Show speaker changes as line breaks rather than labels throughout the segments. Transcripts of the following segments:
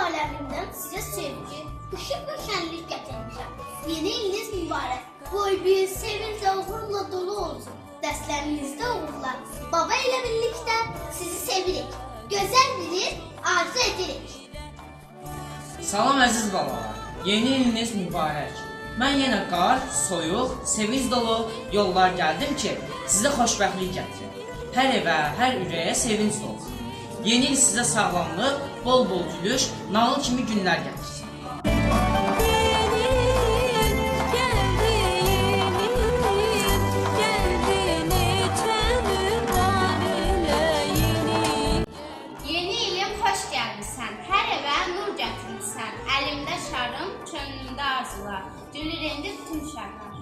aləmindən sizə sevgi, ışıq və şənlik gətirmişəm. Yeni iliniz mübarək, boy bir sevinçlə, uğurla dolu olsun. Dərslərinizdə uğurlar, baba ilə birlikdə sizi sevirik. Gözəl bilir, arzu edirik.
Salam əziz balalar, yeni iliniz mübarək. Mən yenə qar, soyuq, sevinç dolu yollar gəldim ki, sizə xoşbəxtlik gətirim. Hər evə, hər ürəyə sevinç olsun. Yeni il sizə sağlamlıq, bol-bol gülüş, nağıl kimi günlər gətirsin.
Yeni ilim xoş gəlmisən, hər evə nur gətirmisən. Əlimdə şarım, könlümdə arzular, gülür indi bütün şərlər.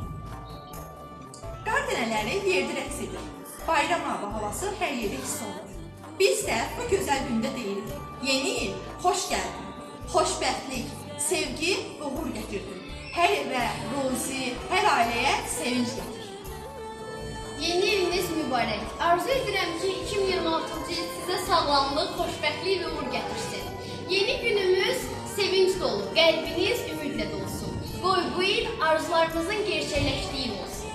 Qar dənələri yerdə rəqs edir. Bayram havası hər yerdə hiss olunur. Biz də bu gözəl gündə deyirik. Yeni il xoş gəldin. Xoşbəxtlik, sevgi, uğur gətirdin. Hər evə, ruzi, hər ailəyə sevinç gətir.
Yeni iliniz mübarək. Arzu edirəm ki, 2026-cı il sizə sağlamlıq, xoşbəxtlik və uğur gətirsin. Yeni günümüz sevinç dolu, qəlbiniz ümidlə dolsun. Qoy bu il arzularınızın gerçəkləşdiyi olsun.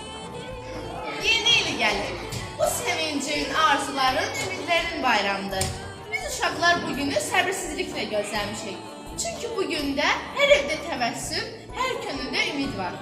Yeni il gəlir. Bu sevincin, arzuların, ümidlərin bayramıdır. Biz uşaqlar bu günü səbirsizliklə gözləmişik. Çünki bu gündə hər evdə təbəssüm, hər könüldə ümid var.